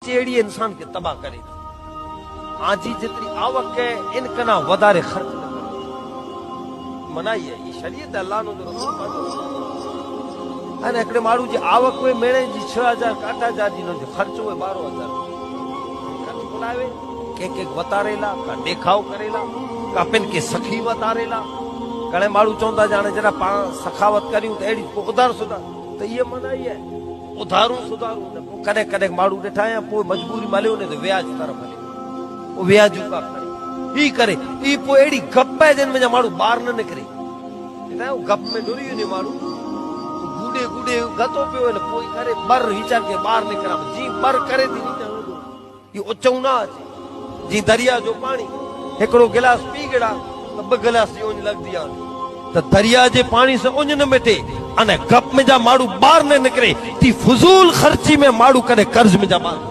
चेड़ी इंसान के तबाह करे आजी जितनी आवक है इनकना वधारे खर्च न करो मनाई है ये शरीयत अल्लाह नो रसूल पाक अने एकड़े मारू जे आवक वे मेणे जी 6000 का 8000 जी नो जो खर्च वे 12000 खर्च बुलावे के वतारेला का देखाव करेला का पिन के सखी वतारेला घणे मारू चौंदा जाने जरा पा सखावत करियो तो एड़ी उधार सुधार तो ये मनाई है उधारू सुधारू न कदे कदे मारू ॾिठा या पोइ मजबूरी मलियो ने तो व्याज तरफ हले ओ व्याज का करे ई करे ई पोइ एड़ी गप है जिन में मारू बाहर न निकरे ॾिठा गप में डुरी ने मारू गुडे गुडे गतो पियो ने पोइ करे बर वीचार के बाहर निकरा जी बर करे थी नी ये उचौ ना जी दरिया जो पानी एकड़ो गिलास पी गड़ा तो ब गिलास जो लग दिया तो दरिया जे पानी से उंज न मिटे अने गप में जा माड़ू बाहर न निकरे ती फजूल खर्ची में माड़ू करे कर्ज में जा बाहर